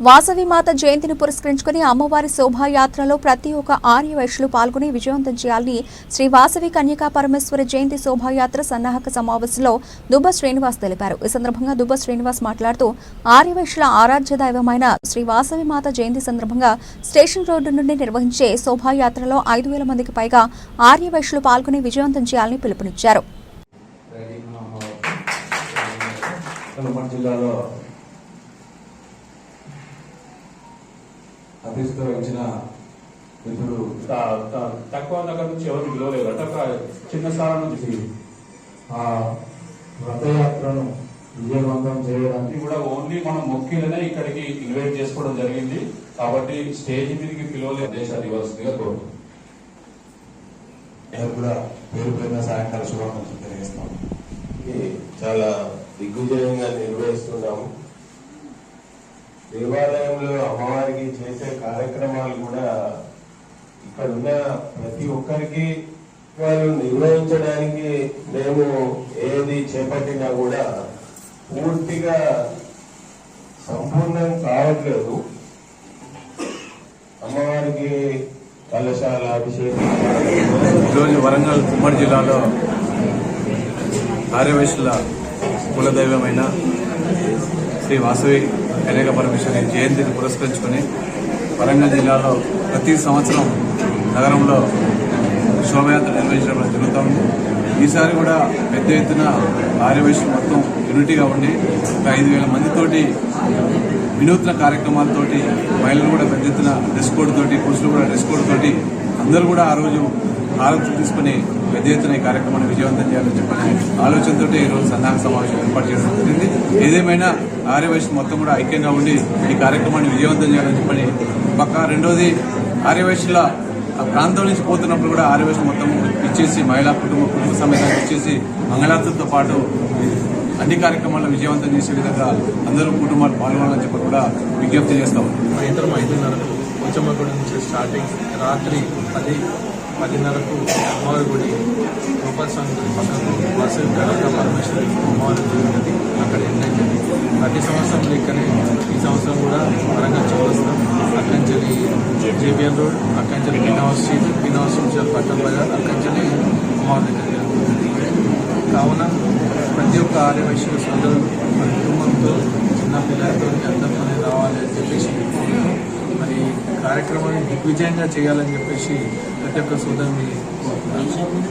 వాసవిమాత జయంతిని పురస్కరించుకుని అమ్మవారి శోభాయాత్రలో ప్రతి ఒక్క ఆర్యవైశ్యులు పాల్గొని విజయవంతం చేయాలని శ్రీ వాసవి కన్యకా పరమేశ్వరి జయంతి శోభాయాత్ర సన్నాహక సమావేశంలో దుబ్బ శ్రీనివాస్ తెలిపారు. ఈ సందర్భంగా దుబ్బ శ్రీనివాస్ మాట్లాడుతూ ఆర్యవైశ్యుల ఆరాధ్య దైవమైన శ్రీ వాసవిమాత జయంతి సందర్భంగా స్టేషన్ రోడ్డు నుండి నిర్వహించే శోభాయాత్రలో 5,000 మందికి పైగా ఆర్యవైశ్యులు పాల్గొని విజయవంతం చేయాలని పిలుపునిచ్చారు. అభిష్కరించిన మిత్రుడు తక్కువ దగ్గర నుంచి ఎవరు పిలవలేదు అంటే ఒక చిన్న స్థానం నుంచి ఆ రథయాత్రను విజయవంతం చేయడానికి కూడా ఓన్లీ మనం మొక్కిలనే ఇక్కడికి ఇన్వైట్ చేసుకోవడం జరిగింది. కాబట్టి స్టేజ్ మీదకి పిలవలేదు దేశాలు ఇవ్వాల్సిందిగా కోరుతున్నాం. కూడా పేరు పేరున సాయంకాల శుభాకాంక్షలు తెలియజేస్తాం. చాలా దిగ్విజయంగా నిర్వహిస్తున్నాము. దేవాలయంలో అమ్మవారికి చేసే కార్యక్రమాలు కూడా ఇక్కడ ఉన్న ప్రతి ఒక్కరికి వాళ్ళు నిర్వహించడానికి మేము ఏది చేపట్టినా కూడా పూర్తిగా సంపూర్ణం కావట్లేదు. అమ్మవారికి కలశాల అభిషేకం ఈరోజు వరంగల్ ఉమ్మడి జిల్లాలో ఆర్యవైశ్యుల కులదైవమైన శ్రీ వాసవి కన్యకా పరమేశ్వరి జయంతిని పురస్కరించుకుని వరంగల్ జిల్లాలో ప్రతి సంవత్సరం నగరంలో శోభయాత్ర నిర్వహించడం జరుగుతూ ఉంది. ఈసారి కూడా పెద్ద ఎత్తున ఆర్యవైశ్యులు మొత్తం యూనిటీగా ఉండి ఒక 5,000 మందితోటి వినూత్న కార్యక్రమాలతోటి మహిళలు కూడా పెద్ద ఎత్తున డ్రెస్ కోడ్ తోటి, పురుషులు కూడా డ్రెస్ కోడ్ తోటి అందరూ కూడా ఆ రోజు ఆలోచన తీసుకుని పెద్ద ఎత్తున ఈ కార్యక్రమాన్ని విజయవంతం చేయాలని చెప్పని ఆలోచనతో ఈరోజు సన్నాహక సమావేశం ఏర్పాటు చేయడం జరిగింది. ఏదేమైనా ఆర్యవైశ్యులు మొత్తం కూడా ఐక్యంగా ఉండి ఈ కార్యక్రమాన్ని విజయవంతం చేయాలని చెప్పని పక్క రెండోది ఆర్యవైశ్యుల ప్రాంతం నుంచి పోతున్నప్పుడు కూడా ఆర్యవైశ్యులు మొత్తం ఇచ్చేసి మహిళా కుటుంబ సమేతంగా ఇచ్చేసి మంగళారతులతో పాటు అన్ని కార్యక్రమాలను విజయవంతం చేసే విధంగా అందరూ కుటుంబాలు పాల్గొనాలని చెప్పి కూడా విజ్ఞప్తి చేస్తాం. సాయంత్రం 5:30 కొంచెమగూడ నుంచి స్టార్టింగ్ రాత్రి 10:30కు అమ్మవారి గుడి రూపాయల సంఘం పక్కకు వాసవి కన్యకా పరమేశ్వరి అమ్మవారి గుడి అక్కడ ఎండ్. ప్రతి సంవత్సరం లెక్కనే ఈ సంవత్సరం కూడా వరంగల్ చౌరస్తా, అక్కంచెలి జేబిఎన్ రోడ్, అక్కంచెలి పీనావస్ స్ట్రీట్, పట్టణ బజార్, అక్కంచెలి అమ్మవారి దగ్గర కావున ప్రతి ఒక్క ఆర్యవైశ్యుల సోదరులు మన కుటుంబంతో చిన్నపిల్లలతో అందరితోనే రావాలి అని చెప్పేసి మరి కార్యక్రమాన్ని దిగ్విజయంగా చేయాలని చెప్పేసి ప్రతి ఒక్క సోదరుని కోరుతున్నాను.